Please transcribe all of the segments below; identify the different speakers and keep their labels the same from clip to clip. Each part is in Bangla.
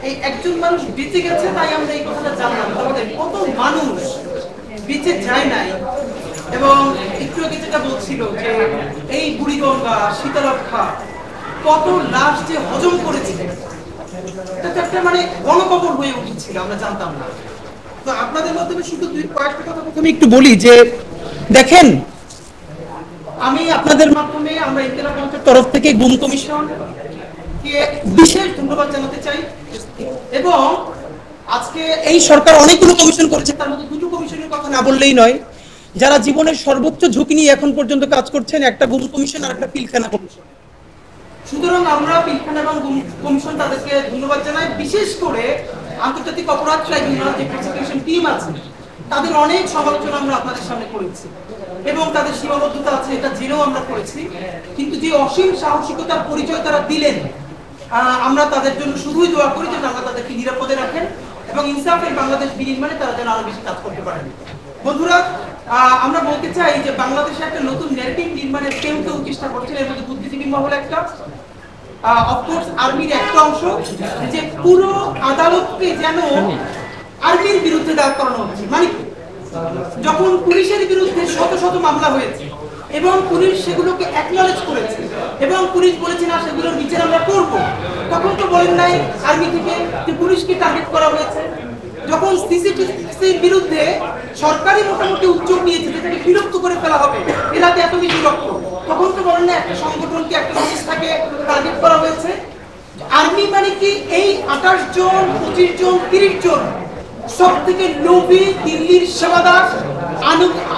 Speaker 1: এই একজন মানুষ বেঁচে গেছে তাই আমরা এই কথাটা জানলাম, তাহলে কত মানুষ বেঁচে যায় নাই। এবং একটু আগে যেটা বলছিল যে এই বুড়িগঙ্গা শীতলক্ষা কত লাশ যে হজম করেছে, এটা একটা মানে গণকবর হয়ে উঠেছিল, আমরা জানতাম না। তো আপনাদের মাধ্যমে শুধু কয়েকটা কথা প্রথমে একটু বলি যে দেখেন, আমি আপনাদের মাধ্যমে আমরা ইন্তেলা মঞ্চের তরফ থেকে গুম কমিশন কে বিশেষ ধন্যবাদ জানাতে চাই। এবং আজকে এই সরকার অনেকগুলো কমিশন করেছে, তার মধ্যে দুটো কমিশনের কথা না বললেই নয়। যারা জীবনের সর্বোচ্চ ঝুঁকি নিয়ে এখন পর্যন্ত কাজ করছেন, একটা গুম কমিশন আর একটা পিলখানা কমিশন। সুতরাং আমরা পিলখানা এবং গুম কমিশন তাদেরকে ধন্যবাদ জানাই। বিশেষ করে আন্তর্জাতিক অপরাধ ট্রাইব্যুনাল যে প্রসিকিউশন টিম আছে, তাদের অনেক সমালোচনা আমরা আপনাদের সামনে করেছি এবং তাদের সীমাবদ্ধতা আছে এটা জেনেও আমরা করেছি। কিন্তু যে অসীম সাহসিকতার পরিচয় তারা দিলেন, আমরা তাদের জন্য শুধুই দোয়া করি যে আল্লাহ তাদেরকে নিরাপদে রাখেন এবং ইনসাফের বাংলাদেশ বিনির্মাণে তারা যেন আরো বেশি কাজ করতে পারেন। বন্ধুরা, আমরা বলতে চাই যে বাংলাদেশে একটা নতুন ন্যারেটিভ নির্মাণের কেউ চেষ্টা করছেন, এর মধ্যে বুদ্ধিজীবী মহল একটা, অফকোর্স আর্মির একটা অংশ, যে পুরো আদালতকে যেন আর্মির বিরুদ্ধে দাঁড় করানো হচ্ছে। মানে যখন পুলিশের বিরুদ্ধে শত শত মামলা হয়েছে এবং পুলিশ সেগুলোকে অ্যাকনলেজ করেছে এবং পুলিশ বলেছে না সেগুলোর বিচার আমরা করব, তখন তো বলেন নাই আর্মি থেকে যে পুলিশকে টার্গেট করা হয়েছে। যখন সিসিটিভির বিরুদ্ধে সরকারি মোটামুটি উদ্যোগ নিয়েছে যেটাকে বিলুপ্ত করে ফেলা হবে, এরাতে এত বেশি রক্ত, তখন তো বলেন না একটা সংগঠনকে একটা সংস্থাকে টার্গেট করা হয়েছে। আর্মি মানে কি এই 28 জন 25 জন 30 জন সব থেকে লোভী দিল্লির সেবাদার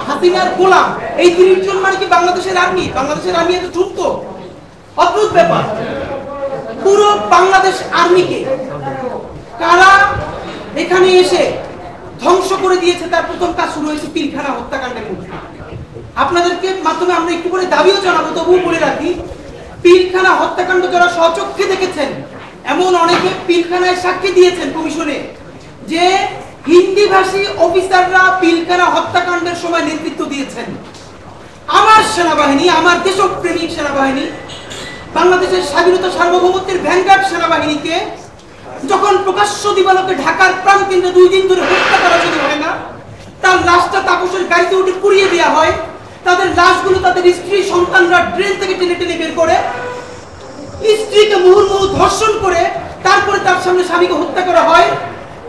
Speaker 1: হাসিনার গোলাম, এই 30 জন মানে কি বাংলাদেশের আর্মি? বাংলাদেশের আর্মি এত ঠুকত? অদ্ভুত ব্যাপার। পুরো বাংলাদেশ আর্মিকে কারা এখানে এসে ধ্বংস করে দিয়েছে, তার প্রথম কাজ শুরু হয়েছে পিলখানা হত্যাকাণ্ডের মধ্যে। আপনাদেরকে মাধ্যমে আমরা একটু করে দাবিও জানাবো, তবুও বলে রাখি, পিলখানা হত্যাকাণ্ড যারা স্বচক্ষে দেখেছেন, এমন অনেকে পিলখানায় সাক্ষী দিয়েছেন কমিশনে যে হিন্দিভাষী অফিসাররা পিলখানা হত্যাকাণ্ডের সময় নেতৃত্ব দিয়েছেন। আমার সেনাবাহিনী, আমার দেশপ্রেমিক সেনাবাহিনী, বাংলাদেশের স্বাধীনতা সার্বভৌমত্বের ভ্যানগার্ড সেনাবাহিনীকে যখন প্রকাশ্য দিবালোকে ঢাকার প্রাণকেন্দ্রে 2 দিন ধরে হত্যা করা যদি হয় না, তার লাশটা তাপসের গাড়িতে উঠে পুড়িয়ে দেওয়া হয়, তাদের লাশগুলো তাদের স্ত্রী সন্তানরা ড্রেন থেকে টেনে টেনে বের করে, স্ত্রীকে মুহুর্মুহু ধর্ষণ করে তারপরে তার সামনে স্বামীকে হত্যা করা হয়,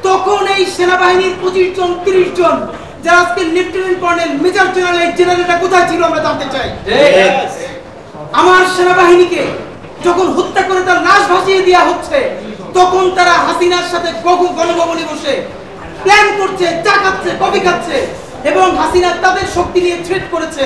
Speaker 1: তখন এই সেনাবাহিনীর 25 জন 30 জন যারা আজকে লেফটেন্যান্ট কর্নেল মেজর জেনারেল, এই জেনারেলটা কোথায় ছিল আমরা জানতে চাই। আমার সেনাবাহিনীকে যখন হত্যা করে তার লাশ ভাসিয়ে দেওয়া হচ্ছে, তখন তারা হাসিনার সাথে গণভবনে বসে প্ল্যান করছে, চা খাচ্ছে, কফি খাচ্ছে এবং হাসিনা তাদের শক্তি নিয়ে থ্রেট করেছে।